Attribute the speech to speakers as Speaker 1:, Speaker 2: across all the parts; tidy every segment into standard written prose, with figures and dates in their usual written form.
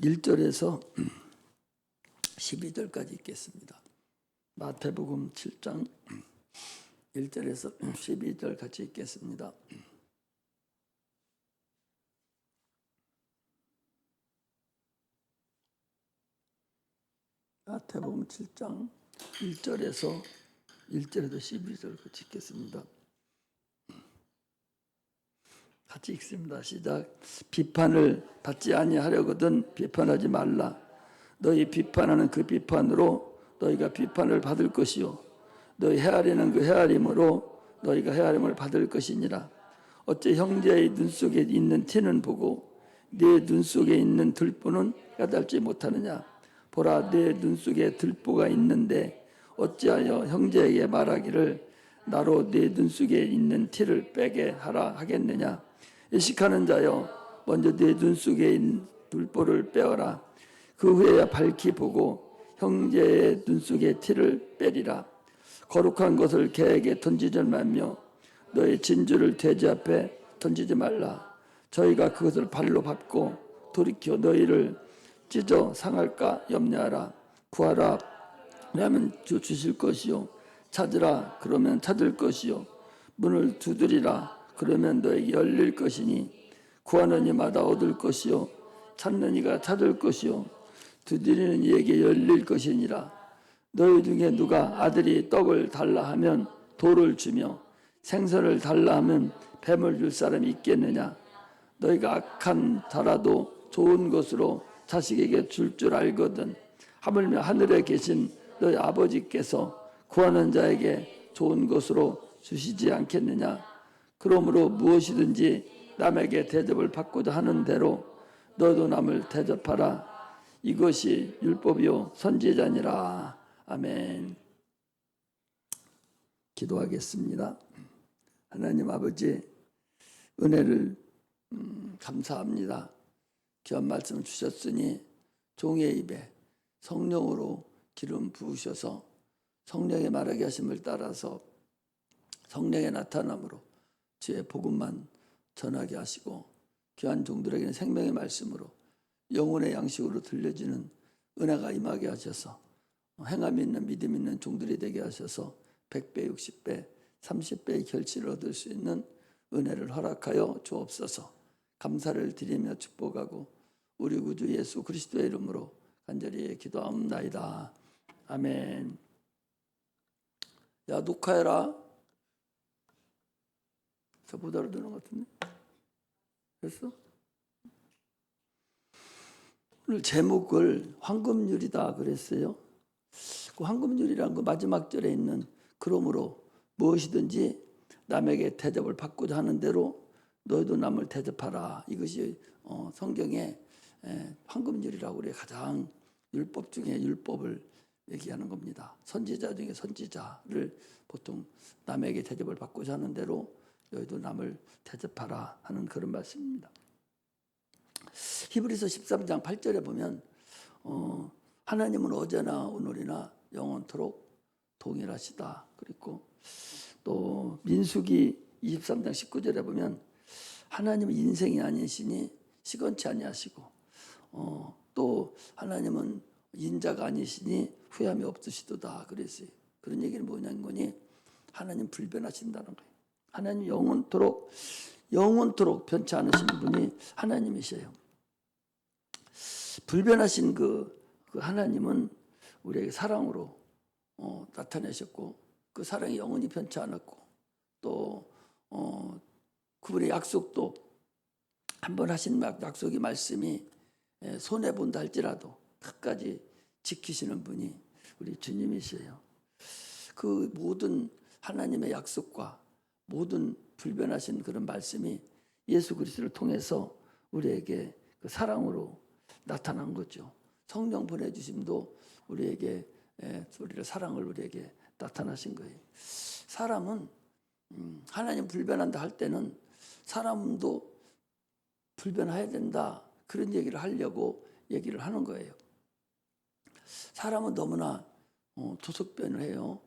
Speaker 1: 1절에서 12절까지 읽겠습니다. 마태복음 7장 1절에서 12절 같이 읽겠습니다. 마태복음 7장 1절에서 12절 같이 읽겠습니다. 같이 읽습니다. 시작. 비판을 받지 아니하려거든 비판하지 말라. 너희 비판하는 그 비판으로 너희가 비판을 받을 것이요 너희 헤아리는 그 헤아림으로 너희가 헤아림을 받을 것이니라. 어째 형제의 눈 속에 있는 티는 보고 네 눈 속에 있는 들보는 깨달지 못하느냐. 보라, 내 눈 속에 들보가 있는데 어찌하여 형제에게 말하기를 나로 네 눈 속에 있는 티를 빼게 하라 하겠느냐. 의식하는 자여, 먼저 네 눈 속에 있는 들보를 빼어라. 그 후에야 밝히 보고 형제의 눈 속에 티를 빼리라. 거룩한 것을 개에게 던지지 말며 너의 진주를 돼지 앞에 던지지 말라. 저희가 그것을 발로 밟고 돌이켜 너희를 찢어 상할까 염려하라. 구하라 그러면 주실 것이요 찾으라 그러면 찾을 것이요 문을 두드리라 그러면 너에게 열릴 것이니 구하는 이마다 얻을 것이요 찾는 이가 찾을 것이요 두드리는 이에게 열릴 것이니라. 너희 중에 누가 아들이 떡을 달라 하면 돌을 주며 생선을 달라 하면 뱀을 줄 사람이 있겠느냐. 너희가 악한 자라도 좋은 것으로 자식에게 줄 알거든 하물며 하늘에 계신 너희 아버지께서 구하는 자에게 좋은 것으로 주시지 않겠느냐. 그러므로 무엇이든지 남에게 대접을 받고자 하는 대로 너도 남을 대접하라. 이것이 율법이요 선지자니라. 아멘. 기도하겠습니다. 하나님 아버지, 은혜를 감사합니다. 귀한 말씀을 주셨으니 종의 입에 성령으로 기름 부으셔서 성령의 말하게 하심을 따라서 성령의 나타남으로 주의 복음만 전하게 하시고 귀한 종들에게는 생명의 말씀으로 영혼의 양식으로 들려지는 은혜가 임하게 하셔서 행함 있는 믿음 있는 종들이 되게 하셔서 100배, 60배, 30배의 결실을 얻을 수 있는 은혜를 허락하여 주옵소서. 감사를 드리며 축복하고 우리 구주 예수 그리스도의 이름으로 간절히 기도하옵나이다. 아멘. 야, 녹화해라. 저 못 알아듣는 것 같은데. 됐어? 오늘 제목을 황금률이다 그랬어요. 그 황금률이라는 그 마지막 절에 있는 그러므로 무엇이든지 남에게 대접을 받고자 하는 대로 너희도 남을 대접하라. 이것이 성경의 황금률이라고 우리 가장 율법 중에 율법을 얘기하는 겁니다. 선지자 중에 선지자를 보통 남에게 대접을 받고자 하는 대로 너희도 남을 대접하라 하는 그런 말씀입니다. 히브리서 13장 8절에 보면 하나님은 어제나 오늘이나 영원토록 동일하시다. 그리고 또 민수기 23장 19절에 보면 하나님은 인생이 아니시니 시건치 아니하시고 또 하나님은 인자가 아니시니 후회함이 없으시도다 그랬어요. 그런 얘기는 뭐냐는 거니 하나님 불변하신다는 거예요. 하나님 영원토록 변치 않으신 분이 하나님이셔요. 불변하신 그 하나님은 우리에게 사랑으로 나타내셨고 그 사랑이 영원히 변치 않았고 또 그분의 약속도 한번 하신 약속의 말씀이 손해본다 할지라도 끝까지 지키시는 분이 우리 주님이세요. 그 모든 하나님의 약속과 모든 불변하신 그런 말씀이 예수 그리스도를 통해서 우리에게 그 사랑으로 나타난 거죠. 성령 보내주심도 우리에게 우리를 사랑을 우리에게 나타나신 거예요. 사람은 하나님 불변한다 할 때는 사람도 불변해야 된다 그런 얘기를 하려고 얘기를 하는 거예요. 사람은 너무나 토속변을 해요.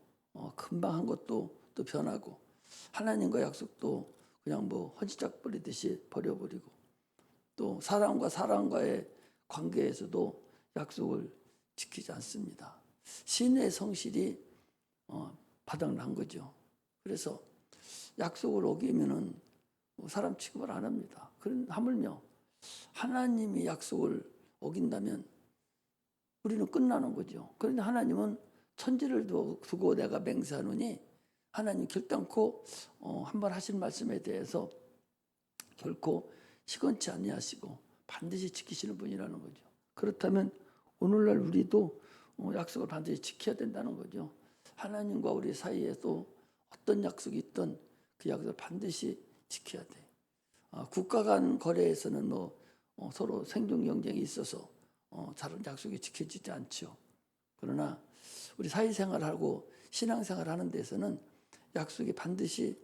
Speaker 1: 금방 한 것도 또 변하고 하나님과 약속도 그냥 뭐 헌시작 버리듯이 버려버리고 또 사람과 사람과의 관계에서도 약속을 지키지 않습니다. 신의 성실이 바닥난 거죠. 그래서 약속을 어기면은 사람 취급을 안 합니다. 그런 하물며 하나님이 약속을 어긴다면 우리는 끝나는 거죠. 그런데 하나님은 천지를 두고 내가 맹세하노니 하나님 결단코 한 번 하신 말씀에 대해서 결코 시건치 아니하시고 반드시 지키시는 분이라는 거죠. 그렇다면 오늘날 우리도 약속을 반드시 지켜야 된다는 거죠. 하나님과 우리 사이에도 어떤 약속이 있든 그 약속을 반드시 지켜야 돼. 국가 간 거래에서는 서로 생존 경쟁이 있어서 잘 약속이 지켜지지 않죠. 그러나 우리 사회생활하고 신앙생활 하는 데서는 약속이 반드시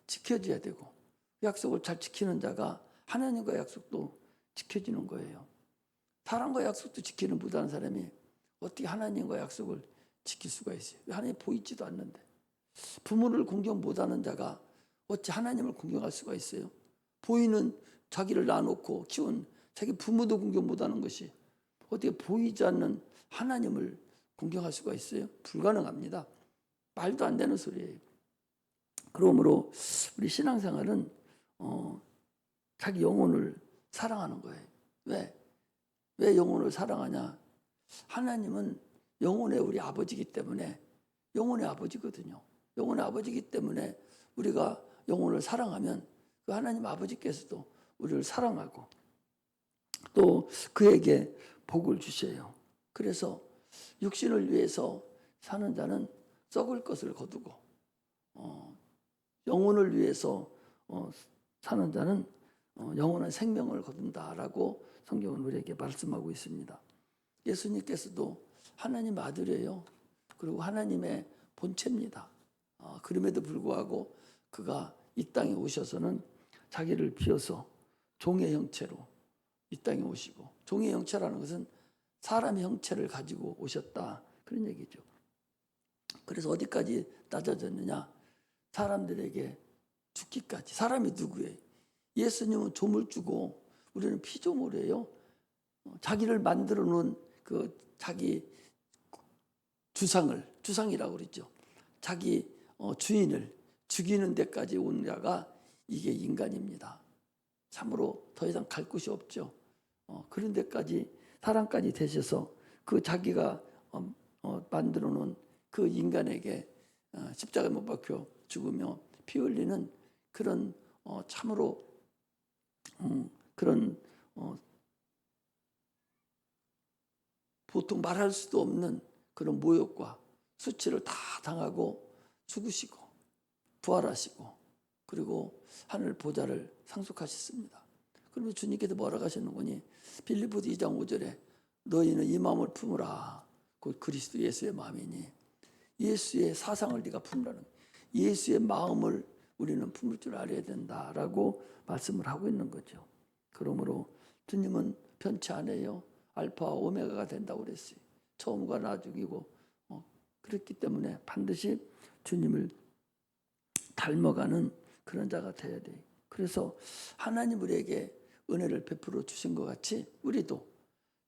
Speaker 1: 지켜져야 되고 약속을 잘 지키는 자가 하나님과 약속도 지켜지는 거예요. 사람과 약속도 지키는 못하는 사람이 어떻게 하나님과 약속을 지킬 수가 있어요? 하나님이 보이지도 않는데. 부모를 공경 못하는 자가 어찌 하나님을 공경할 수가 있어요? 보이는 자기를 낳아놓고 키운 자기 부모도 공경 못하는 것이 어떻게 보이지 않는 하나님을 공경할 수가 있어요? 불가능합니다. 말도 안 되는 소리예요. 그러므로 우리 신앙생활은 자기 영혼을 사랑하는 거예요. 왜 영혼을 사랑하냐? 하나님은 영혼의 우리 아버지이기 때문에 영혼의 아버지거든요. 영혼의 아버지이기 때문에 우리가 영혼을 사랑하면 그 하나님 아버지께서도 우리를 사랑하고 또 그에게 복을 주셔요. 그래서 육신을 위해서 사는 자는 썩을 것을 거두고 영혼을 위해서 사는 자는 영원한 생명을 거둔다라고 성경은 우리에게 말씀하고 있습니다. 예수님께서도 하나님 아들이에요. 그리고 하나님의 본체입니다. 그럼에도 불구하고 그가 이 땅에 오셔서는 자기를 비워서 종의 형체로 이 땅에 오시고, 종의 형체라는 것은 사람의 형체를 가지고 오셨다, 그런 얘기죠. 그래서 어디까지 낮아졌느냐? 사람들에게 죽기까지. 사람이 누구예요? 예수님은 조물주고 우리는 피조물이에요. 자기를 만들어 놓은 그 자기 주상이라고 그러죠. 자기 주인을 죽이는 데까지 온 자가 이게 인간입니다. 참으로 더 이상 갈 곳이 없죠. 그런 데까지 사람까지 되셔서 그 자기가 만들어 놓은 그 인간에게 십자가에 못 박혀 죽으며 피 흘리는 그런 참으로 그런 보통 말할 수도 없는 그런 모욕과 수치를 다 당하고 죽으시고 부활하시고 그리고 하늘 보좌를 상속하셨습니다. 그러면 주님께서 뭐라고 하셨는 거니? 빌립보서 2장 5절에 너희는 이 마음을 품으라. 곧 그리스도 예수의 마음이니 예수의 사상을 네가 품으라는, 예수의 마음을 우리는 품을 줄 알아야 된다라고 말씀을 하고 있는 거죠. 그러므로 주님은 변치 않아요. 알파와 오메가가 된다고 그랬어요. 처음과 나중이고 그렇기 때문에 반드시 주님을 닮아가는 그런 자가 돼야 돼요. 그래서 하나님 우리에게 은혜를 베풀어 주신 것 같이 우리도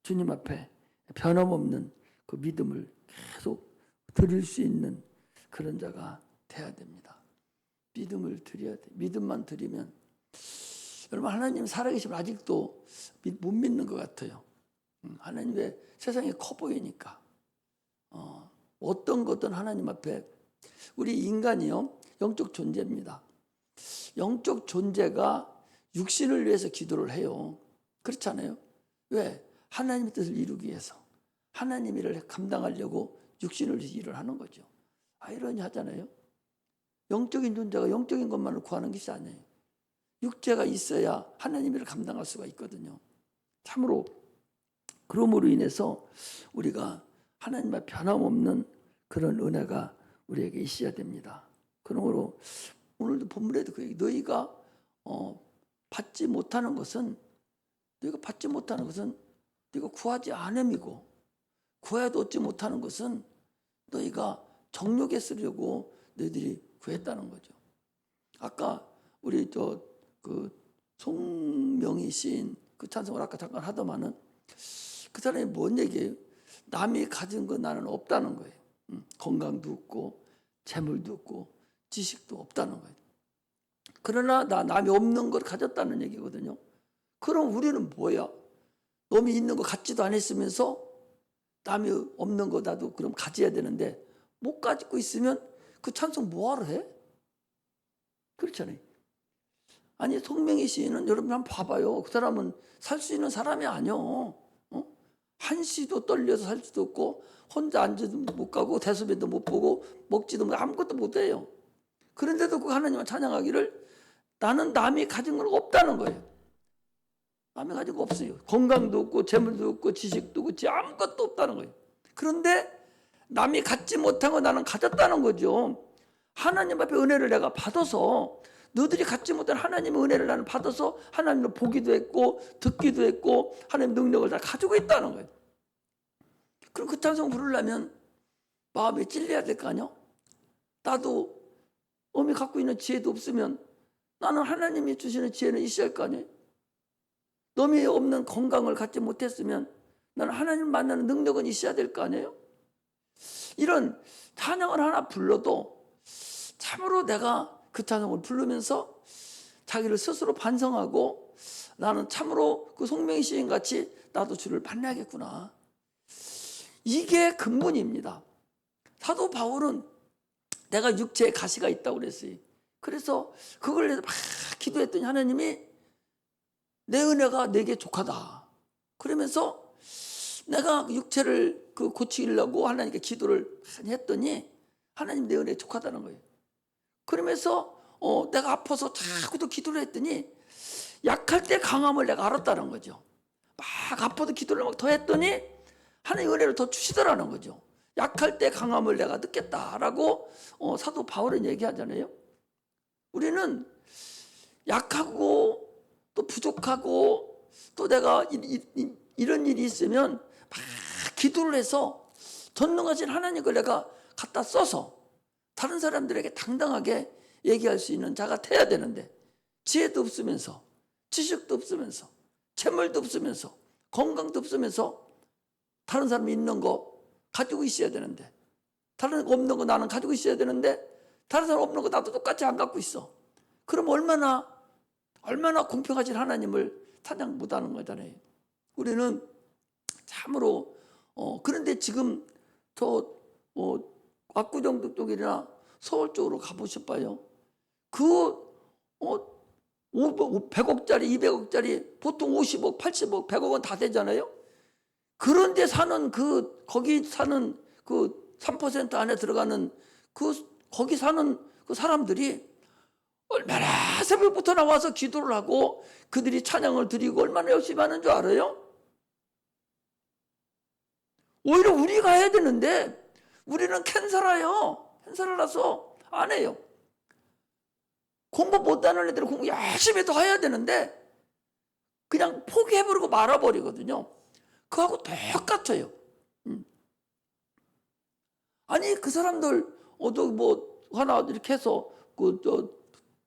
Speaker 1: 주님 앞에 변함없는 그 믿음을 계속 드릴 수 있는 그런 자가 돼야 됩니다. 믿음을 드려야 돼. 믿음만 드리면 여러분, 하나님 살아계시면 아직도 못 믿는 것 같아요. 하나님 왜 세상이 커 보이니까 어떤 것든 하나님 앞에 우리 인간이요 영적 존재입니다. 영적 존재가 육신을 위해서 기도를 해요. 그렇잖아요. 왜? 하나님의 뜻을 이루기 위해서 하나님 일을 감당하려고 육신을 위해서 일을 하는 거죠. 아이러니하잖아요. 영적인 존재가 영적인 것만을 구하는 것이 아니에요. 육체가 있어야 하나님 일을 감당할 수가 있거든요. 참으로 그러므로 인해서 우리가 하나님 앞에 변함없는 그런 은혜가 우리에게 있어야 됩니다. 그러므로 오늘도 본문에도 그 얘기, 너희가 받지 못하는 것은 너희가 구하지 않음이고 구해도 얻지 못하는 것은 너희가 정욕에 쓰려고 너희들이 구했다는 거죠. 아까 우리 그 송명희 시인 그 찬송을 아까 잠깐 하더만은 그 사람이 뭔 얘기예요? 남이 가진 거 나는 없다는 거예요. 건강도 없고 재물도 없고 지식도 없다는 거예요. 그러나 남이 없는 걸 가졌다는 얘기거든요. 그럼 우리는 뭐야? 남이 있는 거 갖지도 않았으면서 남이 없는 거 나도 그럼 가져야 되는데 못 가지고 있으면 그 찬송 뭐하러 해? 그렇잖아요. 아니 송명희 시인은 여러분 한번 봐봐요. 그 사람은 살 수 있는 사람이 아니요. 한시도 떨려서 살 수도 없고 혼자 앉아도 못 가고 대소변도 못 보고 먹지도 못 아무것도 못해요. 그런데도 그 하나님을 찬양하기를 나는 남이 가진 건 없다는 거예요. 남이 가진 거 없어요. 건강도 없고 재물도 없고 지식도 없고 아무것도 없다는 거예요. 그런데 남이 갖지 못한 거 나는 가졌다는 거죠. 하나님 앞에 은혜를 내가 받아서 너희들이 갖지 못한 하나님의 은혜를 나는 받아서 하나님을 보기도 했고 듣기도 했고 하나님의 능력을 다 가지고 있다는 거예요. 그럼 그 찬송 부르려면 마음이 찔려야 될 거 아니요? 나도 몸이 갖고 있는 지혜도 없으면 나는 하나님이 주시는 지혜는 있어야 할 거 아니에요? 너미 없는 건강을 갖지 못했으면 나는 하나님 만나는 능력은 있어야 될 거 아니에요? 이런 찬양을 하나 불러도 참으로 내가 그 찬송을 부르면서 자기를 스스로 반성하고 나는 참으로 그 송명희 시인 같이 나도 주를 만나야겠구나. 이게 근본입니다. 사도 바울은 내가 육체에 가시가 있다고 그랬어요. 그래서 그걸 위해서 막 기도했더니 하나님이 내 은혜가 내게 족하다. 그러면서 내가 육체를 고치려고 하나님께 기도를 했더니 하나님 내 은혜에 족하다는 거예요. 그러면서 내가 아파서 자꾸도 기도를 했더니 약할 때 강함을 내가 알았다는 거죠. 막 아파도 기도를 막 더 했더니 하나님 은혜를 더 주시더라는 거죠. 약할 때 강함을 내가 느꼈다라고 사도 바울은 얘기하잖아요. 우리는 약하고 또 부족하고 또 내가 이런 일이 있으면 막 기도를 해서 전능하신 하나님을 내가 갖다 써서 다른 사람들에게 당당하게 얘기할 수 있는 자가 돼야 되는데 지혜도 없으면서 지식도 없으면서 재물도 없으면서 건강도 없으면서 다른 사람이 있는 거 가지고 있어야 되는데 다른 거 없는 거 나는 가지고 있어야 되는데 다른 사람 없는 거 나도 똑같이 안 갖고 있어. 그럼 얼마나 공평하신 하나님을 찬양 못하는 거잖아요. 우리는 참으로 그런데 지금 저 압구정 쪽이나 서울 쪽으로 가보셔봐요. 그 100억짜리 200억짜리 보통 50억 80억 100억 원 다 되잖아요. 그런데 거기 사는 그 3% 안에 들어가는 거기 사는 그 사람들이 얼마나 새벽부터 나와서 기도를 하고 그들이 찬양을 드리고 얼마나 열심히 하는 줄 알아요? 오히려 우리가 해야 되는데 우리는 캔살라서 안 해요. 공부 못하는 애들은 공부 열심히 더 해야 되는데 그냥 포기해버리고 말아버리거든요. 그거하고 똑같아요. 아니 그 사람들 하나 이렇게 해서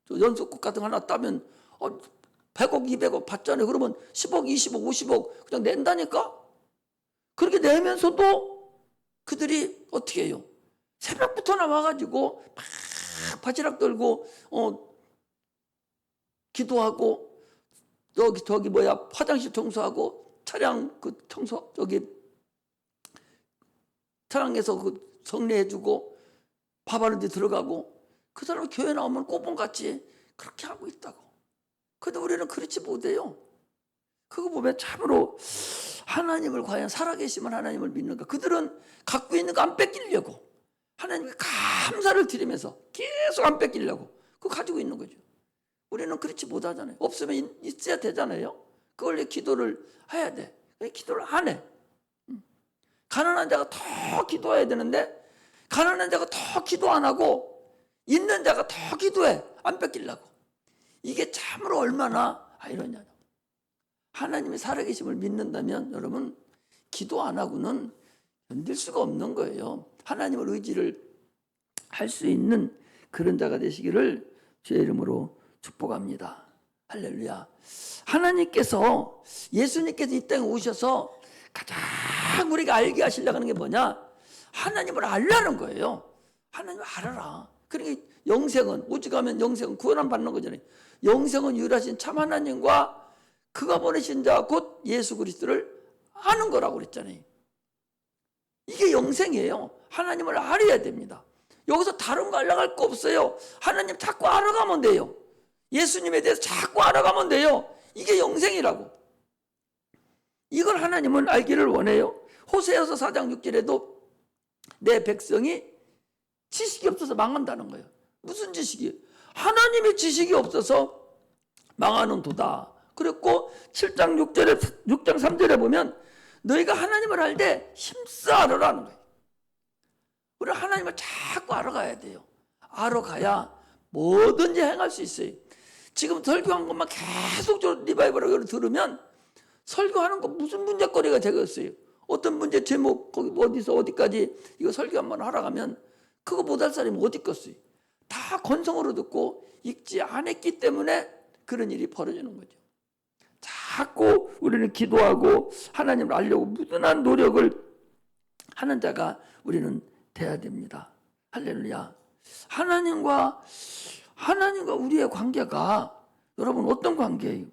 Speaker 1: 연속국 같은 거 하나 따면 100억 200억 받잖아요. 그러면 10억 20억 50억 그냥 낸다니까. 그렇게 내면서도 그들이 어떻게 해요? 새벽부터 나와가지고 막 바지락 들고 기도하고 화장실 청소하고 차량 차량에서 정리해주고 밥하는 데 들어가고 그 사람은 교회 나오면 꼬봉같이 그렇게 하고 있다고. 그런데 우리는 그렇지 못해요. 그거 보면 참으로 하나님을 과연 살아계시면 하나님을 믿는가. 그들은 갖고 있는 거 안 뺏기려고 하나님께 감사를 드리면서 계속 안 뺏기려고 그거 가지고 있는 거죠. 우리는 그렇지 못하잖아요. 없으면 있어야 되잖아요. 그걸 기도를 해야 돼. 기도를 안 해. 가난한 자가 더 기도해야 되는데 가난한 자가 더 기도 안 하고 있는 자가 더 기도해. 안 뺏기려고. 이게 참으로 얼마나 이러냐. 하나님의 살아계심을 믿는다면 여러분 기도 안 하고는 견딜 수가 없는 거예요. 하나님을 의지를 할 수 있는 그런 자가 되시기를 주의 이름으로 축복합니다. 할렐루야. 하나님께서, 예수님께서 이 땅에 오셔서 가장 우리가 알게 하시려고 하는 게 뭐냐? 하나님을 알라는 거예요. 하나님을 알아라. 그러니까 영생은, 오직하면 영생은 구원을 받는 거잖아요. 영생은 유일하신 참 하나님과 그가 보내신 자 곧 예수 그리스도를 아는 거라고 그랬잖아요. 이게 영생이에요. 하나님을 알아야 됩니다. 여기서 다른 거 알아갈 거 없어요. 하나님 자꾸 알아가면 돼요. 예수님에 대해서 자꾸 알아가면 돼요. 이게 영생이라고. 이걸 하나님은 알기를 원해요. 호세아서 4장 6절에도 내 백성이 지식이 없어서 망한다는 거예요. 무슨 지식이? 하나님의 지식이 없어서 망하는 도다. 그랬고 7장 6장 3절에 보면 너희가 하나님을 알 때 힘써 알아라는 거예요. 우리 하나님을 자꾸 알아가야 돼요. 알아가야 뭐든지 행할 수 있어요. 지금 설교한 것만 계속 리바이벌을 들으면 설교하는 거 무슨 문제거리가 되겠어요. 어떤 문제 제목 거기 어디서 어디까지 이거 설교 한번 하러 가면 그거 못할 사람이 어디 있겠어요. 다 건성으로 듣고 읽지 않았기 때문에 그런 일이 벌어지는 거죠. 자꾸 우리는 기도하고 하나님을 알려고 무던한 노력을 하는 자가 우리는 돼야 됩니다. 할렐루야. 하나님과 우리의 관계가 여러분 어떤 관계예요?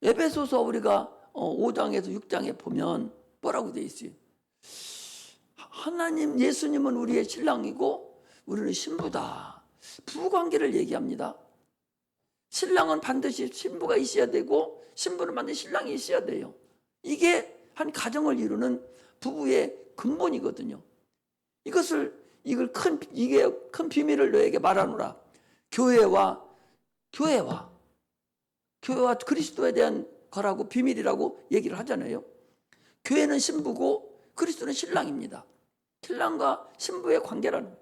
Speaker 1: 에베소서 우리가 5장에서 6장에 보면 뭐라고 되어 있어요? 하나님, 예수님은 우리의 신랑이고 우리는 신부다. 부부관계를 얘기합니다. 신랑은 반드시 신부가 있어야 되고 신부는 반드시 신랑이 있어야 돼요. 이게 한 가정을 이루는 부부의 근본이거든요. 이걸 큰 비밀을 너에게 말하노라. 교회와 그리스도에 대한 거라고 비밀이라고 얘기를 하잖아요. 교회는 신부고 그리스도는 신랑입니다. 신랑과 신부의 관계라는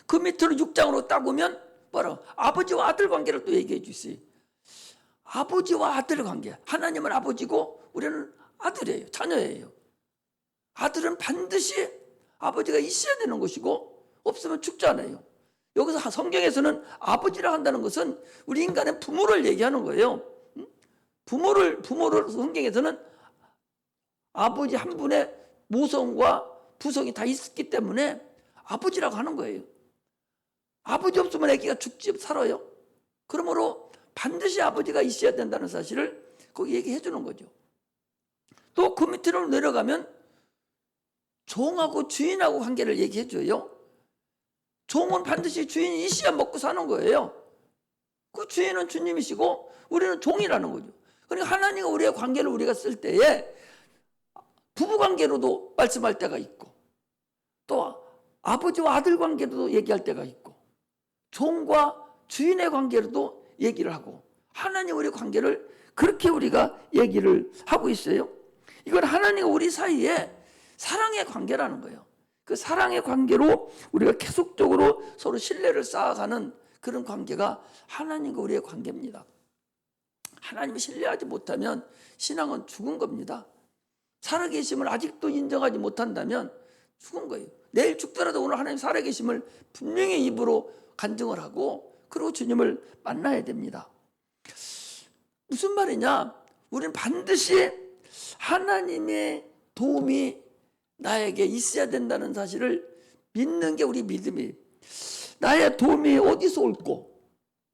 Speaker 1: 그 밑으로 6장으로 딱 오면 뭐라고? 아버지와 아들 관계를 또 얘기해 주세요. 아버지와 아들 관계. 하나님은 아버지고 우리는 아들이에요. 자녀예요. 아들은 반드시 아버지가 있어야 되는 것이고 없으면 죽잖아요. 여기서 성경에서는 아버지라 한다는 것은 우리 인간의 부모를 얘기하는 거예요. 부모를 성경에서는 아버지 한 분의 모성과 부성이 다 있었기 때문에 아버지라고 하는 거예요. 아버지 없으면 아기가 죽지 살아요. 그러므로 반드시 아버지가 있어야 된다는 사실을 거기 얘기해 주는 거죠. 또 그 밑으로 내려가면 종하고 주인하고 관계를 얘기해 줘요. 종은 반드시 주인이 있어야 먹고 사는 거예요. 그 주인은 주님이시고 우리는 종이라는 거죠. 그러니까 하나님과 우리의 관계를 우리가 쓸 때에 부부관계로도 말씀할 때가 있고 또 아버지와 아들 관계로도 얘기할 때가 있고 종과 주인의 관계로도 얘기를 하고 하나님 우리 관계를 그렇게 우리가 얘기를 하고 있어요. 이건 하나님과 우리 사이에 사랑의 관계라는 거예요. 그 사랑의 관계로 우리가 계속적으로 서로 신뢰를 쌓아가는 그런 관계가 하나님과 우리의 관계입니다. 하나님을 신뢰하지 못하면 신앙은 죽은 겁니다. 살아계심을 아직도 인정하지 못한다면 죽은 거예요. 내일 죽더라도 오늘 하나님 살아계심을 분명히 입으로 간증을 하고 그리고 주님을 만나야 됩니다. 무슨 말이냐? 우리는 반드시 하나님의 도움이 나에게 있어야 된다는 사실을 믿는 게 우리 믿음이에요. 나의 도움이 어디서 올고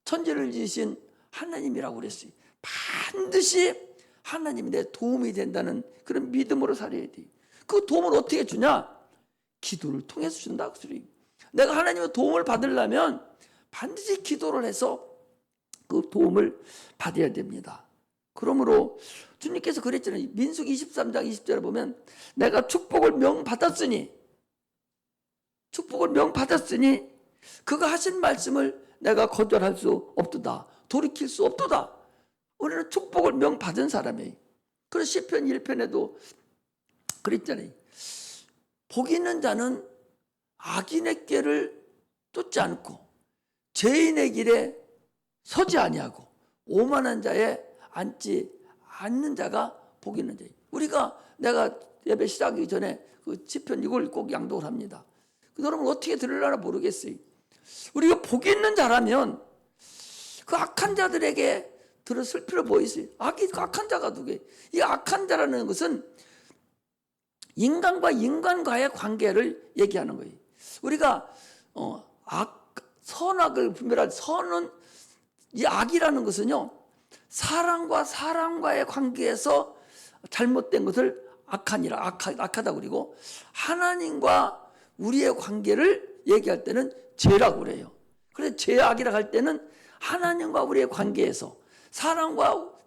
Speaker 1: 천지를 지으신 하나님이라고 그랬어요. 반드시 하나님이 내 도움이 된다는 그런 믿음으로 살아야 돼요. 그 도움을 어떻게 주냐? 기도를 통해서 준다. 내가 하나님의 도움을 받으려면 반드시 기도를 해서 그 도움을 받아야 됩니다. 그러므로 주님께서 그랬잖아요. 민수기 23장 20절에 보면 내가 축복을 명받았으니 그가 하신 말씀을 내가 거절할 수 없도다. 돌이킬 수 없도다. 우리는 축복을 명받은 사람이에요. 그래서 시편 1편에도 그랬잖아요. 복 있는 자는 악인의 길을 쫓지 않고 죄인의 길에 서지 아니하고 오만한 자에 앉지 않는 자가 복 있는 자예요. 내가 예배 시작하기 전에 그 시편 이걸 꼭 양독을 합니다. 여러분 어떻게 들으려나 모르겠어요. 우리가 복 있는 자라면 그 악한 자들에게 들었을 필요 뭐 있어요? 악한 자가 누구예요? 이 악한 자라는 것은 인간과 인간과의 관계를 얘기하는 거예요. 우리가 선악을 분별할 선은, 이 악이라는 것은요, 사람과 사람과의 관계에서 잘못된 것을 악하다고 그리고, 하나님과 우리의 관계를 얘기할 때는 죄라고 그래요. 그래서 죄악이라고 할 때는 하나님과 우리의 관계에서,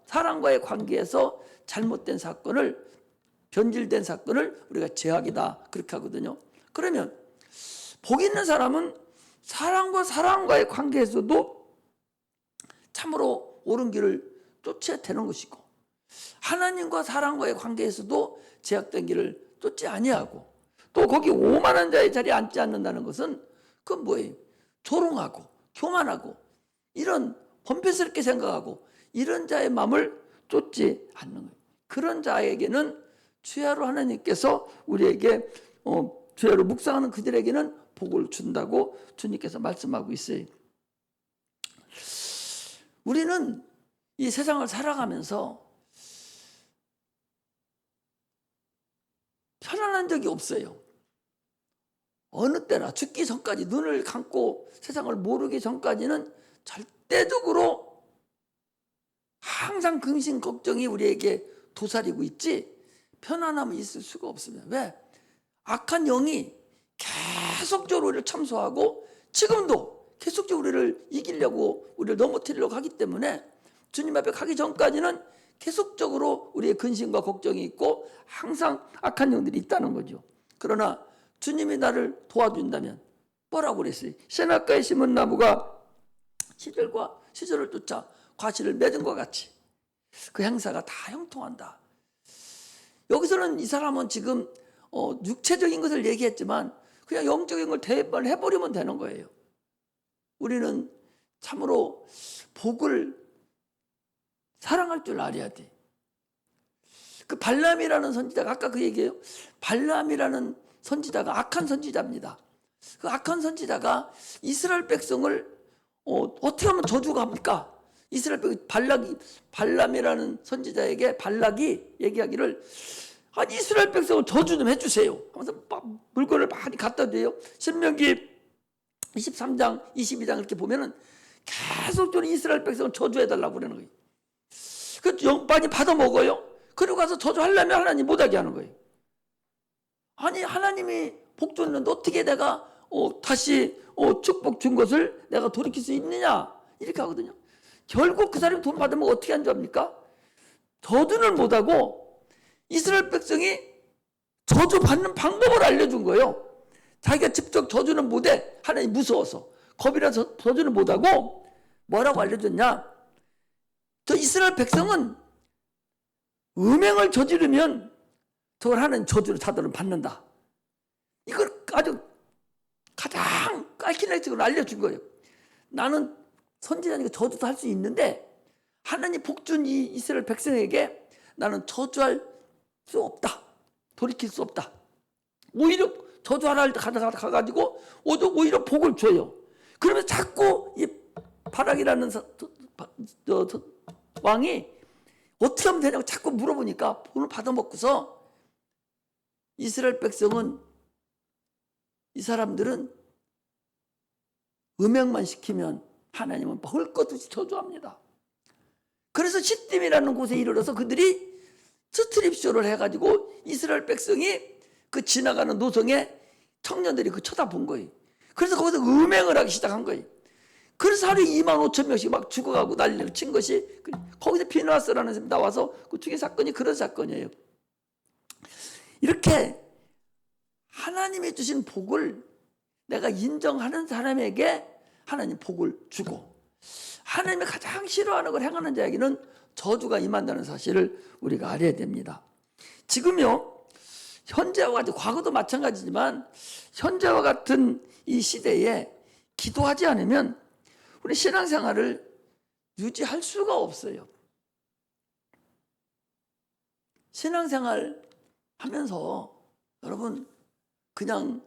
Speaker 1: 사람과의 관계에서 잘못된 사건을, 변질된 사건을 우리가 죄악이다 그렇게 하거든요. 그러면 복 있는 사람은 사람과 사람과의 관계에서도 참으로 옳은 길을 쫓아야 되는 것이고, 하나님과 사람과의 관계에서도 죄악된 길을 쫓지 아니하고, 또 거기 오만한 자의 자리에 앉지 않는다는 것은 그건 뭐예요? 조롱하고 교만하고 이런 범죄스럽게 생각하고 이런 자의 마음을 쫓지 않는 거예요. 그런 자에게는 주야로 하나님께서 우리에게 주야로 묵상하는 그들에게는 복을 준다고 주님께서 말씀하고 있어요. 우리는 이 세상을 살아가면서 편안한 적이 없어요. 어느 때나 죽기 전까지, 눈을 감고 세상을 모르기 전까지는 절대적으로 항상 근심 걱정이 우리에게 도사리고 있지 편안함이 있을 수가 없습니다. 왜? 악한 영이 계속적으로 우리를 참소하고 지금도 계속적으로 우리를 이기려고, 우리를 넘어뜨리려고 하기 때문에 주님 앞에 가기 전까지는 계속적으로 우리의 근심과 걱정이 있고 항상 악한 영들이 있다는 거죠. 그러나 주님이 나를 도와준다면 뭐라고 그랬어요? 선악과에 심은 나무가 시절과 시절을 쫓아 과실을 맺은 것 같이 그 행사가 다 형통한다. 여기서는 이 사람은 지금 육체적인 것을 얘기했지만 그냥 영적인 걸 대입을 해버리면 되는 거예요. 우리는 참으로 복을 사랑할 줄 알아야 돼. 그 발람이라는 선지자가, 아까 그 얘기예요. 발람이라는 선지자가 악한 선지자입니다. 그 악한 선지자가 이스라엘 백성을 어떻게 하면 저주가 합니까? 이스라엘 발람이라는 선지자에게 발락이 얘기하기를, 아니 이스라엘 백성을 저주 좀 해주세요 하면서 막 물건을 많이 갖다 줘요. 신명기 23장 22장 이렇게 보면은 계속 이스라엘 백성을 저주해달라고 그러는 거예요. 그 많이 받아 먹어요. 그리고 가서 저주하려면 하나님 못하게 하는 거예요. 아니 하나님이 복 줬는데 어떻게 내가 다시 축복 준 것을 내가 돌이킬 수 있느냐 이렇게 하거든요. 결국 그 사람이 돈 받으면 어떻게 한 줄 압니까? 저주는 못하고 이스라엘 백성이 저주 받는 방법을 알려준 거예요. 자기가 직접 저주는 못해. 하나님 무서워서 겁이라서 저주는 못하고 뭐라고 알려줬냐? 저 이스라엘 백성은 음행을 저지르면 저걸 하는 저주를 자들은 받는다. 이걸 아주 가장 깔끔하게 알려준 거예요. 나는 선지자니까 저주도 할 수 있는데 하나님 복준 이 이스라엘 백성에게 나는 저주할 수 없다. 돌이킬 수 없다. 오히려 저주하라 할 때 가가지고 오히려 복을 줘요. 그러면 자꾸 이 바락이라는 왕이 어떻게 하면 되냐고 자꾸 물어보니까 돈을 받아먹고서 이스라엘 백성은, 이 사람들은 음행만 시키면 하나님은 볼 것 없이 저주합니다. 그래서 시딤이라는 곳에 이르러서 그들이 스트립쇼를 해가지고 이스라엘 백성이 그 지나가는 노성에 청년들이 그 쳐다본 거예요. 그래서 거기서 음행을 하기 시작한 거예요. 그래서 하루에 25,000명씩 막 죽어가고 난리를 친 것이 거기서 비누아스라는 사람이 나와서 그 죽인 사건이 그런 사건이에요. 이렇게 하나님이 주신 복을 내가 인정하는 사람에게 하나님 복을 주고, 하나님이 가장 싫어하는 걸 행하는 자에게는 저주가 임한다는 사실을 우리가 알아야 됩니다. 지금요, 현재와 같은, 과거도 마찬가지지만 현재와 같은 이 시대에 기도하지 않으면 우리 신앙생활을 유지할 수가 없어요. 신앙생활 하면서 여러분 그냥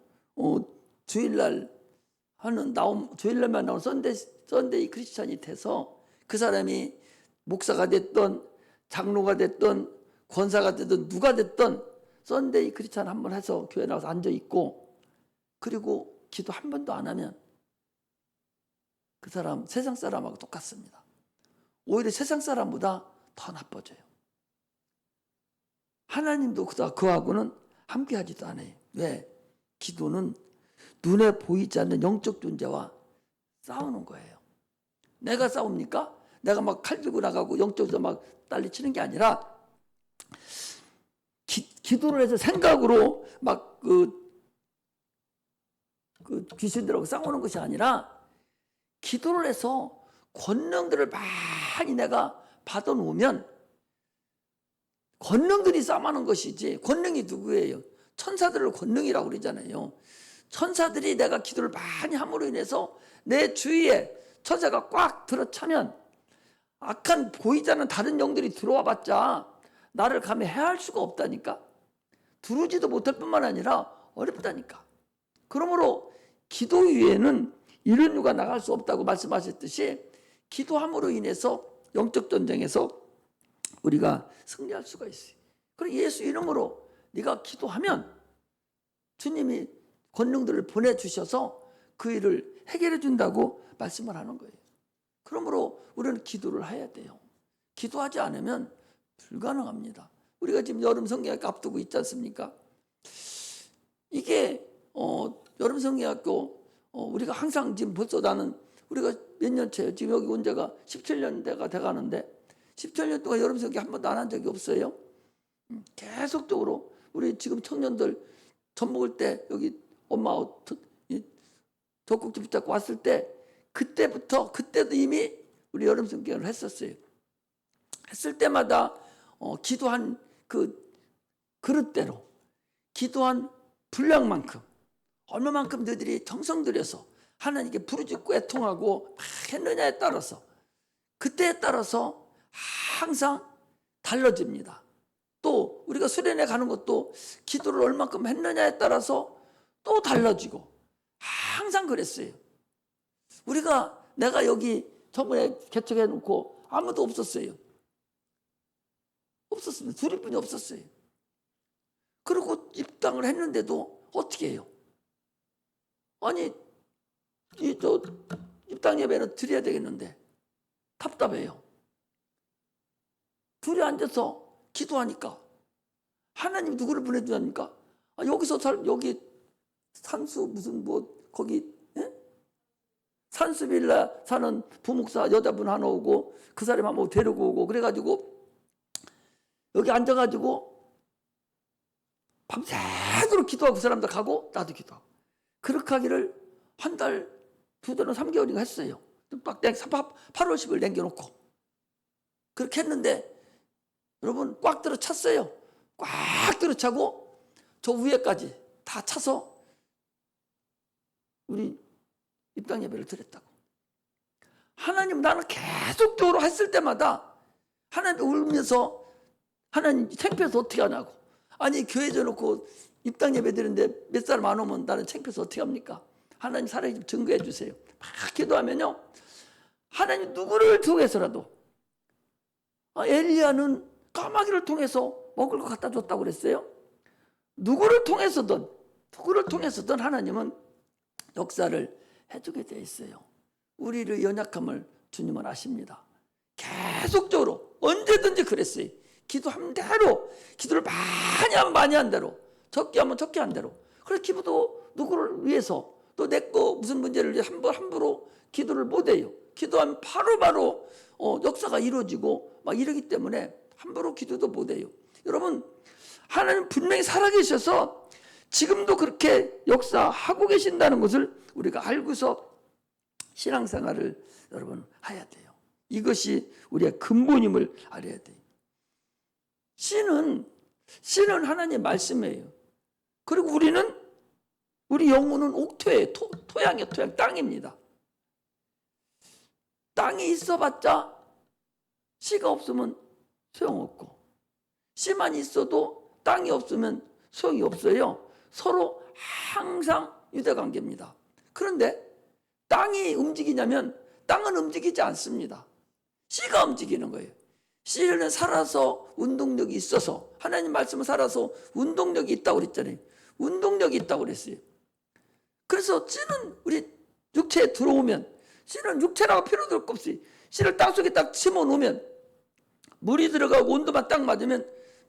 Speaker 1: 주일날 주일날만 나온 썬데이 크리스찬이 돼서 그 사람이 목사가 됐던 장로가 됐던 권사가 됐든 누가 됐든 썬데이 크리스찬 한번 해서 교회 나와서 앉아 있고 그리고 기도 한 번도 안 하면 그 사람 세상 사람하고 똑같습니다. 오히려 세상 사람보다 더 나빠져요. 하나님도 그하고는 함께 하지도 않아요. 왜? 기도는 눈에 보이지 않는 영적 존재와 싸우는 거예요. 내가 싸웁니까? 내가 막 칼 들고 나가고 영적으로 막 난리치는 게 아니라 기도를 해서 생각으로 막 그 귀신들하고 싸우는 것이 아니라 기도를 해서 권능들을 많이 내가 받아놓으면 권능들이 싸움하는 것이지 권능이 누구예요? 천사들을 권능이라고 그러잖아요. 천사들이 내가 기도를 많이 함으로 인해서 내 주위에 천사가 꽉 들어차면 악한 보이지 않는 다른 영들이 들어와 봤자 나를 감히 해할 수가 없다니까. 두르지도 못할 뿐만 아니라 어렵다니까. 그러므로 기도 위에는 이런 유가 나갈 수 없다고 말씀하셨듯이 기도함으로 인해서 영적 전쟁에서 우리가 승리할 수가 있어요. 그리고 예수 이름으로 네가 기도하면 주님이 권능들을 보내주셔서 그 일을 해결해 준다고 말씀을 하는 거예요. 그러므로 우리는 기도를 해야 돼요. 기도하지 않으면 불가능합니다. 우리가 지금 여름 성경학교 앞두고 있지 않습니까? 이게 여름 성경학교 우리가 항상 지금 벌써 나는 우리가 몇 년째요? 지금 여기 온 지가 17년대가 돼가는데 17년 동안 여름 성경 한 번도 안 한 적이 없어요. 계속적으로 우리 지금 청년들 젖 먹을 때 여기 엄마 젖꼭지 붙잡고 왔을 때 그때도 이미 우리 여름 성경을 했었어요. 했을 때마다 기도한 그 그릇대로 기도한 분량만큼 얼마만큼 너희들이 정성 들여서 하나님께 부르짖고 애통하고 막 했느냐에 따라서 그때에 따라서 항상 달라집니다. 또 우리가 수련회 가는 것도 기도를 얼마큼 했느냐에 따라서 또 달라지고 항상 그랬어요. 내가 여기 저번에 개척해 놓고 아무도 없었어요. 없었습니다. 둘뿐이 없었어요. 그리고 입당을 했는데도 어떻게 해요? 아니 입당 예배는 드려야 되겠는데 답답해요. 둘이 앉아서 기도하니까 하나님 누구를 보내주냐니까 여기서 여기 산수 무슨 거기 산수빌라 사는 부목사 여자분 하나 오고 그 사람 한번 데리고 오고 그래가지고 여기 앉아가지고 밤새도록 기도하고 그 사람들 가고 나도 기도하고 그렇게 하기를 한 달, 두 달은 3개월인가 했어요. 막 8월 10일 남겨놓고 그렇게 했는데 여러분 꽉 들어 찼어요. 꽉 들어 차고 저 위에까지 다 차서 우리 입당 예배를 드렸다고. 하나님 나는 계속적으로 했을 때마다 하나님 울면서 하나님 창피해서 어떻게 하냐고. 아니 교회 져놓고 입당 예배 드리는데 몇 사람 안 오면 나는 창피해서 어떻게 합니까? 하나님 살아있는 좀 증거해 주세요. 막 기도하면요. 하나님 누구를 통해서라도 엘리야는 까마귀를 통해서 먹을 거 갖다 줬다고 그랬어요. 누구를 통해서든 하나님은 역사를 해주게 돼 있어요. 우리의 연약함을 주님은 아십니다. 계속적으로 언제든지 그랬어요. 기도한 대로 기도를 많이 한 대로 적게 하면 적게 한 대로 그래서 기도도 누구를 위해서 또 내 거 무슨 문제를 위해 함부로 기도를 못해요. 기도하면 바로 역사가 이루어지고 막 이러기 때문에 함부로 기도도 못해요. 여러분 하나님 분명히 살아계셔서 지금도 그렇게 역사하고 계신다는 것을 우리가 알고서 신앙생활을 여러분 해야 돼요. 이것이 우리의 근본임을 알아야 돼요. 씨는 하나님의 말씀이에요. 그리고 우리 영혼은 옥토예요. 토양이에요. 토양, 땅입니다. 땅이 있어봤자 씨가 없으면 소용없고 씨만 있어도 땅이 없으면 소용이 없어요. 서로 항상 유대관계입니다. 그런데 땅이 움직이냐면 땅은 움직이지 않습니다. 씨가 움직이는 거예요. 씨는 살아서 운동력이 있어서, 하나님 말씀은 살아서 운동력이 있다고 그랬잖아요. 운동력이 있다고 그랬어요. 그래서 씨는 우리 육체에 들어오면, 씨는 육체라고 필요도 없어요. 씨를 땅속에 딱 심어 놓으면, 물이 들어가고 온도만 딱 맞으면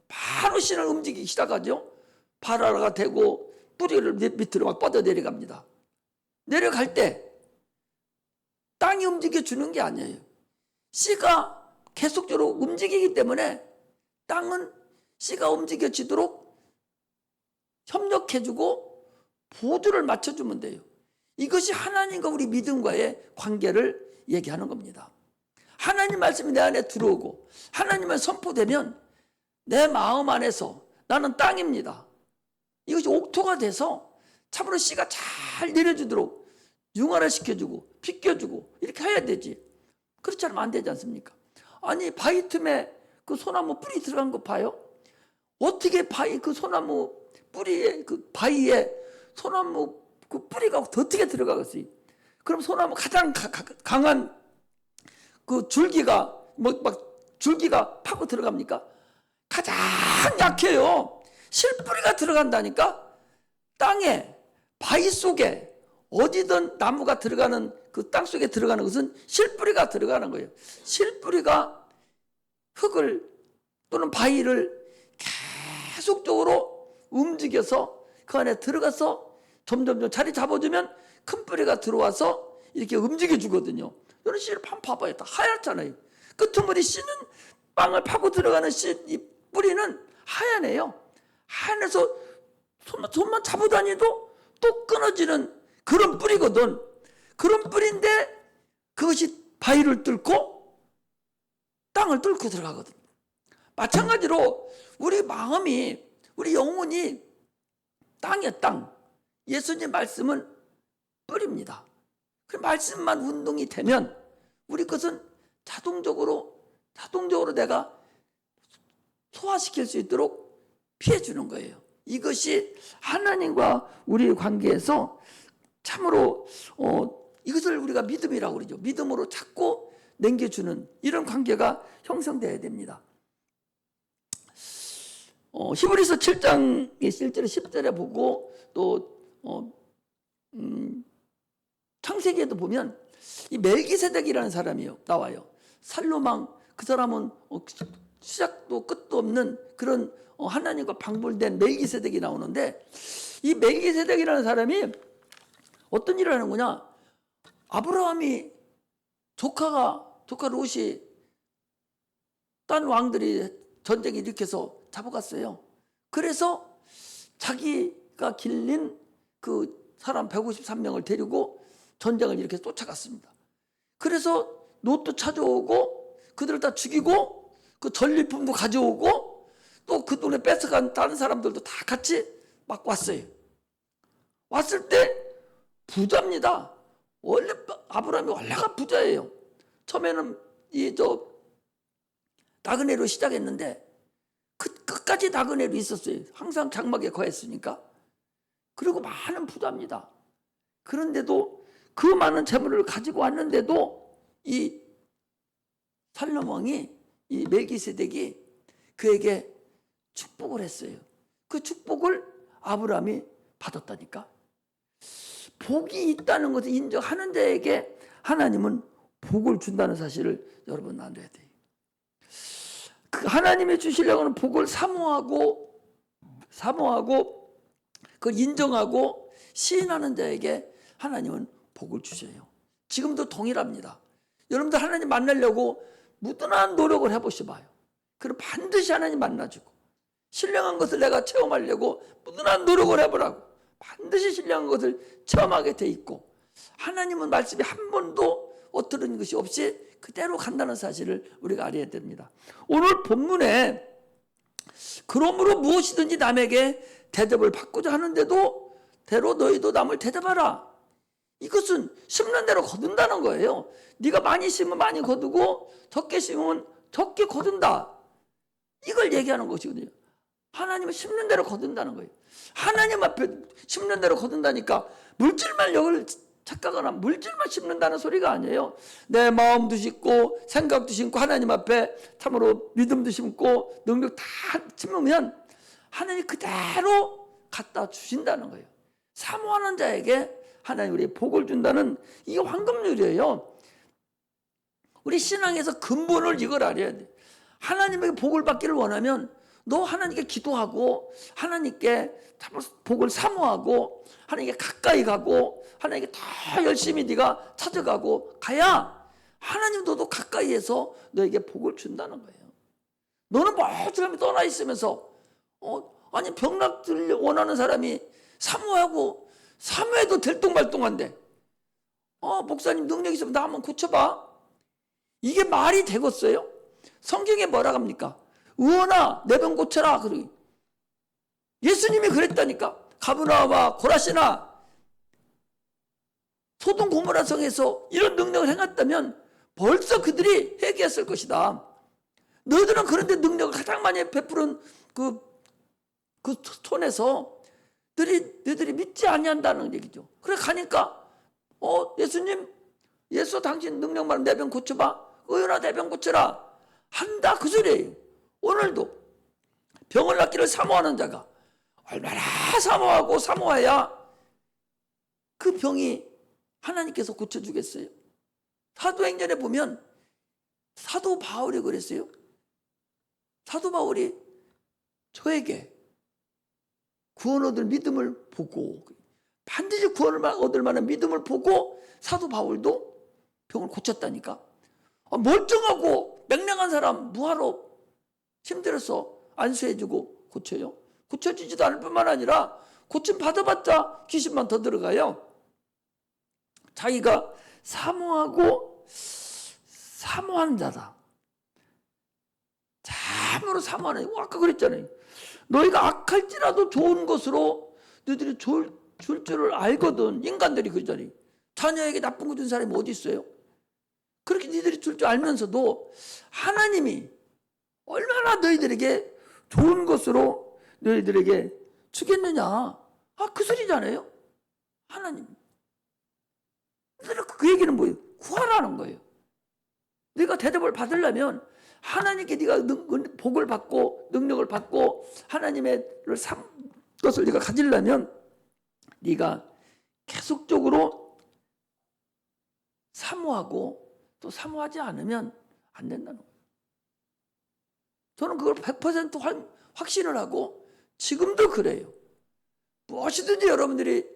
Speaker 1: 바로 씨는 움직이기 시작하죠. 발화가 되고 뿌리를 밑으로 막 뻗어 내려갑니다. 내려갈 때 땅이 움직여 주는 게 아니에요. 씨가 계속적으로 움직이기 때문에 땅은 씨가 움직여지도록 협력해주고 보조를 맞춰주면 돼요. 이것이 하나님과 우리 믿음과의 관계를 얘기하는 겁니다. 하나님 말씀이 내 안에 들어오고 하나님만 선포되면 내 마음 안에서 나는 땅입니다. 이것이 옥토가 돼서 참으로 씨가 잘 내려주도록 융화를 시켜주고 비껴주고 이렇게 해야 되지. 그렇지 않으면 안 되지 않습니까? 아니 바위 틈에 그 소나무 뿌리 들어간 거 봐요? 어떻게 그 소나무 뿌리에 그 바위에 소나무 그 뿌리가 어떻게 들어가겠어요? 그럼 소나무 가장 강한 그 줄기가 줄기가 파고 들어갑니까? 가장 약해요. 실뿌리가 들어간다니까. 땅에 바위 속에 어디든 나무가 들어가는 그 땅 속에 들어가는 것은 실뿌리가 들어가는 거예요. 실뿌리가 흙을 또는 바위를 계속적으로 움직여서 그 안에 들어가서 점점점 자리 잡아주면 큰 뿌리가 들어와서 이렇게 움직여 주거든요. 이런 씨를 한번 봐봐요. 다 하얗잖아요. 끄트머리 씨는 빵을 파고 들어가는 씨, 이 뿌리는 하얀해요. 하얀해서 손만 잡아다니도 또 끊어지는 그런 뿌리거든. 그런 뿌리인데 그것이 바위를 뚫고 땅을 뚫고 들어가거든. 마찬가지로 우리 마음이, 우리 영혼이 땅이야, 땅. 예수님 말씀은 뿌리입니다. 그 말씀만 운동이 되면 우리 것은 자동적으로 내가 소화시킬 수 있도록 피해주는 거예요. 이것이 하나님과 우리의 관계에서 참으로 이것을 우리가 믿음이라고 그러죠. 믿음으로 자꾸 남겨주는 이런 관계가 형성되어야 됩니다. 히브리서 7장의 실제로 10절에 보고 또 창세기에도 보면 이 멜기세덱이라는 사람이요 나와요. 살로망, 그 사람은 시작도 끝도 없는 그런 하나님과 방불된 멜기세덱이 나오는데, 이 멜기세덱이라는 사람이 어떤 일을 하는 거냐? 아브라함이 조카 롯이 딴 왕들이 전쟁 일으켜서 잡아갔어요. 그래서 자기가 길린 그 사람 153명을 데리고 전쟁을 이렇게 쫓아갔습니다. 그래서 롯도 찾아오고 그들을 다 죽이고 그 전리품도 가져오고 또 그 돈에 뺏어간 다른 사람들도 다 같이 막 왔어요. 왔을 때 부자입니다. 원래 아브라함이 원래가 부자예요. 처음에는 나그네로 시작했는데 끝까지 나그네로 있었어요. 항상 장막에 거했으니까. 그리고 많은 부자입니다. 그런데도 그 많은 재물을 가지고 왔는데도 이 살롬 왕이, 이 멜기세덱이 그에게 축복을 했어요. 그 축복을 아브라함이 받았다니까. 복이 있다는 것을 인정하는 자에게 하나님은 복을 준다는 사실을 여러분 알아야 돼요. 그 하나님이 주시려고 하는 복을 사모하고 그걸 인정하고 시인하는 자에게 하나님은 복을 주셔요. 지금도 동일합니다. 여러분들 하나님 만나려고 무던한 노력을 해보셔봐요. 그럼 반드시 하나님 만나주고, 신령한 것을 내가 체험하려고 무던한 노력을 해보라고 반드시 신령한 것을 체험하게 돼 있고, 하나님은 말씀이 한 번도 엇들은 것이 없이 그대로 간다는 사실을 우리가 알아야 됩니다. 오늘 본문에 그러므로 무엇이든지 남에게 대접을 받고자 하는데도 대로 너희도 남을 대접하라. 이것은 심는 대로 거둔다는 거예요. 네가 많이 심으면 많이 거두고 적게 심으면 적게 거둔다. 이걸 얘기하는 것이거든요. 하나님은 심는 대로 거둔다는 거예요. 하나님 앞에 심는 대로 거둔다니까 물질만 착각하나 물질만 심는다는 소리가 아니에요. 내 마음도 심고 생각도 심고 하나님 앞에 참으로 믿음도 심고 능력 다 심으면 하나님이 그대로 갖다 주신다는 거예요. 사모하는 자에게 하나님 우리 복을 준다는 이게 황금률이에요. 우리 신앙에서 근본을 이걸 알아야 돼. 하나님에게 복을 받기를 원하면 너 하나님께 기도하고 하나님께 복을 사모하고 하나님께 가까이 가고 하나님께 더 열심히 네가 찾아가고 가야 하나님 너도 가까이에서 너에게 복을 준다는 거예요. 너는 멀쩡히 떠나 있으면서 아니 병났을 원하는 사람이 사모해도 들뚱말뚱한데 목사님 능력 있으면 나 한번 고쳐봐. 이게 말이 되겠어요? 성경에 뭐라 합니까? 의원아 내 병 고쳐라. 그러고 예수님이 그랬다니까. 가브나움과 고라시나 소돔 고모라 성에서 이런 능력을 행했다면 벌써 그들이 회개했을 것이다. 너희들은 그런데 능력을 가장 많이 베푸는 그 촌에서 너희들이 믿지 아니한다는 얘기죠. 그래 가니까 예수 당신 능력만 내 병 고쳐봐. 의원아 내 병 고쳐라. 한다 그 소리예요. 오늘도 병을 낫기를 사모하는 자가 얼마나 사모하고 사모해야 그 병이 하나님께서 고쳐주겠어요. 사도행전에 보면 사도 바울이 그랬어요. 사도 바울이 저에게 구원 얻을 믿음을 보고 반드시 구원을 얻을 만한 믿음을 보고 사도 바울도 병을 고쳤다니까. 멀쩡하고 맹랑한 사람 뭐하러 힘들어서 안수해주고 고쳐요? 고쳐지지도 않을 뿐만 아니라 고침 받아봤자 귀신만 더 들어가요. 자기가 사모하는 자다. 참으로 사모하는 아까 그랬잖아요. 너희가 악할지라도 좋은 것으로 너희들이 줄 줄을 알거든. 인간들이 그러잖아요. 자녀에게 나쁜 거 준 사람이 어디 있어요? 그렇게 너희들이 줄 줄 알면서도 하나님이 얼마나 너희들에게 좋은 것으로 너희들에게 주겠느냐. 그 소리잖아요. 하나님. 그 얘기는 뭐예요? 구하라는 거예요. 네가 대접을 받으려면 하나님께 네가 복을 받고 능력을 받고 하나님의 것을 네가 가지려면 네가 계속적으로 사모하고 또 사모하지 않으면 안 된다는 거예요. 저는 그걸 100% 확신을 하고 지금도 그래요. 무엇이든지 여러분들이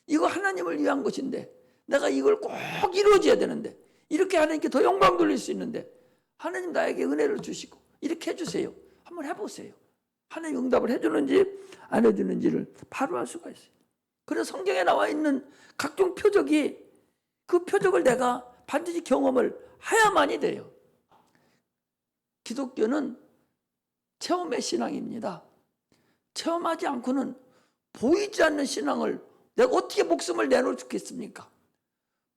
Speaker 1: 이거 하나님을 위한 것인데 내가 이걸 꼭 이루어져야 되는데 이렇게 하나님께 더 영광 돌릴 수 있는데 하나님 나에게 은혜를 주시고 이렇게 해주세요. 한번 해보세요. 하나님 응답을 해주는지 안 해주는지를 바로 알 수가 있어요. 그래서 성경에 나와 있는 각종 표적이 그 표적을 내가 반드시 경험을 해야만이 돼요. 기독교는 체험의 신앙입니다. 체험하지 않고는 보이지 않는 신앙을 내가 어떻게 목숨을 내놓을 수 있겠습니까?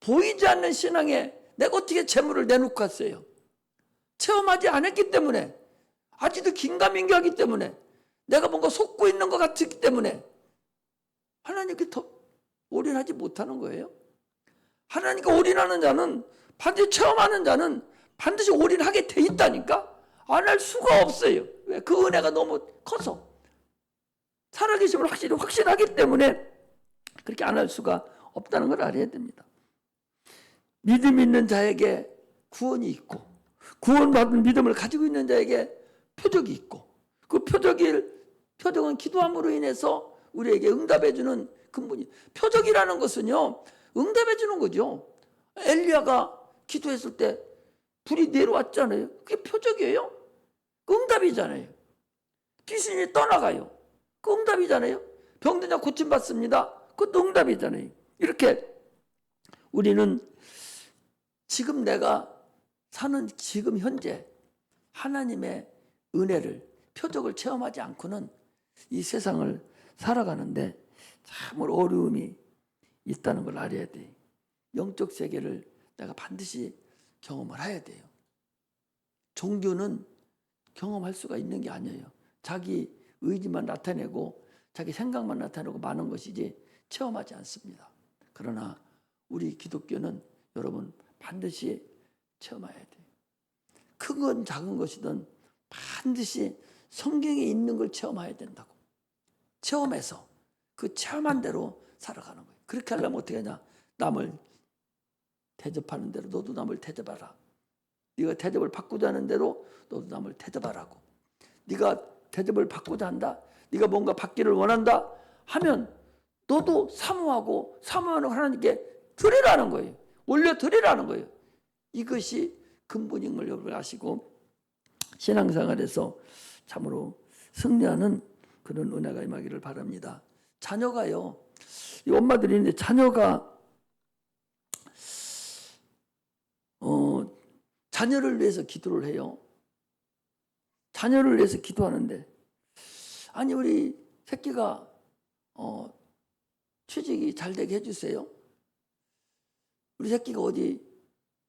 Speaker 1: 보이지 않는 신앙에 내가 어떻게 재물을 내놓고 갔어요? 체험하지 않았기 때문에 아직도 긴가민가하기 때문에 내가 뭔가 속고 있는 것 같기 때문에 하나님께 더 올인하지 못하는 거예요. 하나님께 올인하는 자는 반드시 체험하는 자는 반드시 올인하게 돼 있다니까. 안 할 수가 없어요. 왜? 그 은혜가 너무 커서 살아계심을 확신하기 때문에 그렇게 안 할 수가 없다는 걸 알아야 됩니다. 믿음 있는 자에게 구원이 있고 구원받은 믿음을 가지고 있는 자에게 표적이 있고 그 표적은 기도함으로 인해서 우리에게 응답해주는 근본이. 표적이라는 것은요 응답해주는 거죠. 엘리야가 기도했을 때 불이 내려왔잖아요. 그게 표적이에요. 그 응답이잖아요. 귀신이 떠나가요. 그 응답이잖아요. 병든 자 고침받습니다. 그것도 응답이잖아요. 이렇게 우리는 지금 내가 사는 지금 현재 하나님의 은혜를 표적을 체험하지 않고는 이 세상을 살아가는데 참으로 어려움이 있다는 걸 알아야 돼요. 영적 세계를 내가 반드시 경험을 해야 돼요. 종교는 경험할 수가 있는 게 아니에요. 자기 의지만 나타내고 자기 생각만 나타내고 많은 것이지 체험하지 않습니다. 그러나 우리 기독교는 여러분 반드시 체험해야 돼요. 큰 건 작은 것이든 반드시 성경에 있는 걸 체험해야 된다고. 체험해서 그 체험한 대로 살아가는 거예요. 그렇게 하려면 어떻게 하냐? 남을 대접하는 대로 너도 남을 대접하라. 네가 대접을 받고자 하는 대로 너도 남을 대접하라고. 네가 대접을 받고자 한다. 네가 뭔가 받기를 원한다 하면 너도 사모하고 사모하는 하나님께 드리라는 거예요. 올려드리라는 거예요. 이것이 근본인 걸 여러분 아시고 신앙생활에서 참으로 승리하는 그런 은혜가 임하기를 바랍니다. 자녀가요. 이 엄마들이 있는데 자녀가 자녀를 위해서 기도를 해요. 자녀를 위해서 기도하는데 아니 우리 새끼가 취직이 잘 되게 해주세요. 우리 새끼가 어디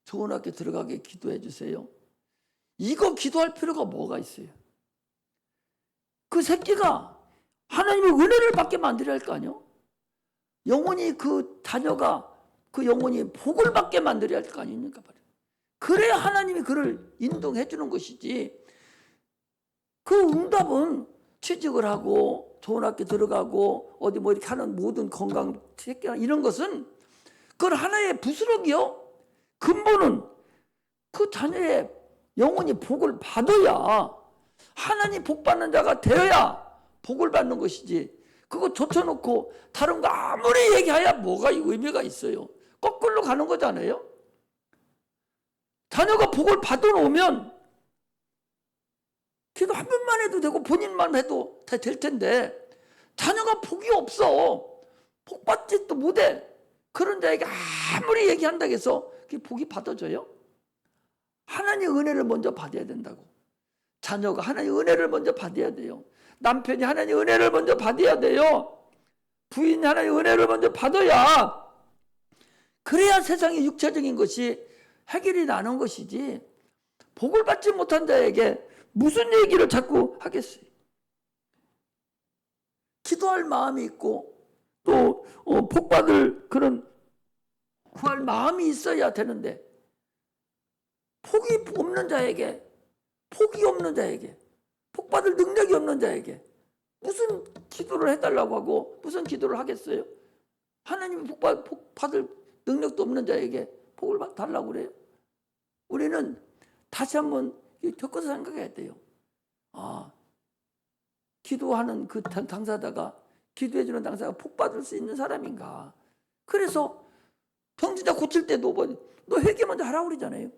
Speaker 1: 좋은 학교 들어가게 기도해 주세요. 이거 기도할 필요가 뭐가 있어요? 그 새끼가 하나님의 은혜를 받게 만들어야 할 거 아니에요? 영원히 그 자녀가 그 영원히 복을 받게 만들어야 할 거 아닙니까? 그래야 하나님이 그를 인도해 주는 것이지. 그 응답은 취직을 하고 좋은 학교 들어가고 어디 뭐 이렇게 하는 모든 건강 새끼나 이런 것은 그건 하나의 부스러기요. 근본은 그 자녀의 영원히 복을 받아야 하나님 복 받는 자가 되어야 복을 받는 것이지. 그거 젖혀놓고 다른 거 아무리 얘기해야 뭐가 의미가 있어요. 거꾸로 가는 거잖아요. 자녀가 복을 받아놓으면 기도 한 번만 해도 되고 본인만 해도 다 될 텐데 자녀가 복이 없어. 복 받지도 못해. 그런 자에게 아무리 얘기한다고 해서 그게 복이 받아져요? 하나님의 은혜를 먼저 받아야 된다고. 자녀가 하나님의 은혜를 먼저 받아야 돼요. 남편이 하나님의 은혜를 먼저 받아야 돼요. 부인이 하나님의 은혜를 먼저 받아야 그래야 세상의 육체적인 것이 해결이 나는 것이지 복을 받지 못한 자에게 무슨 얘기를 자꾸 하겠어요. 기도할 마음이 있고 또 복받을 그런 구할 마음이 있어야 되는데 복이 없는 자에게 복이 없는 자에게 복받을 능력이 없는 자에게 무슨 기도를 해달라고 하고 무슨 기도를 하겠어요? 하나님이 복받을 능력도 없는 자에게 복을 달라고 그래요? 우리는 다시 한번 겪어서 생각해야 돼요. 기도하는 그 당사자가 기도해주는 당사자가 복받을 수 있는 사람인가? 그래서 병진자 고칠 때도 너 회개 먼저 하라고 그러잖아요.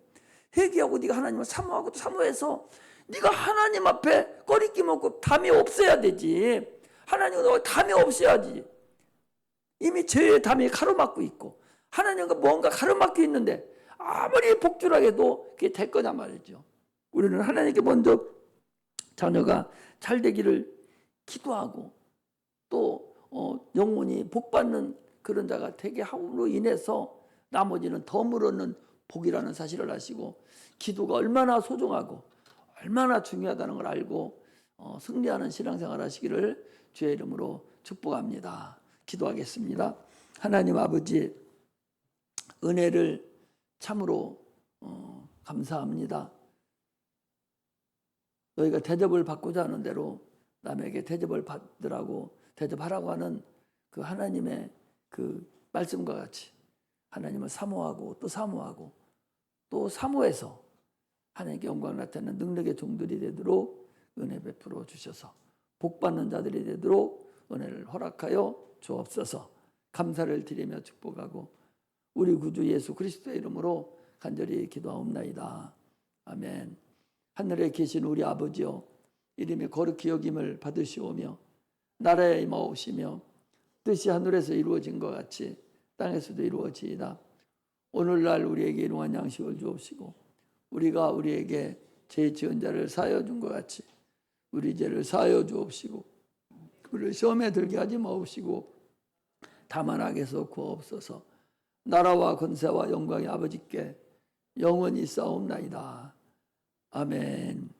Speaker 1: 회개하고 네가 하나님을 사모하고 사모해서 네가 하나님 앞에 꺼리낌 없고 담이 없어야 되지. 하나님은 너 담이 없어야지. 이미 죄의 담이 가로막고 있고 하나님과 뭔가 가로막혀 있는데 아무리 복주라고 해도 그게 될 거냐 말이죠. 우리는 하나님께 먼저 자녀가 잘 되기를 기도하고 또 영원히 복받는 그런 자가 되게 함으로 인해서 나머지는 덤을 얻는 복이라는 사실을 아시고 기도가 얼마나 소중하고 얼마나 중요하다는 걸 알고 승리하는 신앙생활 하시기를 주의 이름으로 축복합니다. 기도하겠습니다. 하나님 아버지 은혜를 참으로 감사합니다. 너희가 대접을 받고자 하는 대로 남에게 대접을 받으라고 대접하라고 하는 그 하나님의 그 말씀과 같이 하나님을 사모하고 또 사모하고 또 사모해서 하나님께 영광 나타내는 능력의 종들이 되도록 은혜 베풀어 주셔서 복받는 자들이 되도록 은혜를 허락하여 주옵소서. 감사를 드리며 축복하고 우리 구주 예수 그리스도의 이름으로 간절히 기도하옵나이다. 아멘. 하늘에 계신 우리 아버지여 이름이 거룩히 여김을 받으시오며 나라에 임하오시며 뜻이 하늘에서 이루어진 것 같이 땅에서도 이루어지이다. 오늘날 우리에게 일용할 양식을 주옵시고 우리가 우리에게 죄 지은 자를 사하여 준 것 같이 우리 죄를 사하여 주옵시고 우리를 시험에 들게 하지 마옵시고 다만 악에서 구하옵소서. 나라와 권세와 영광이 아버지께 영원히 싸움나이다. 아멘.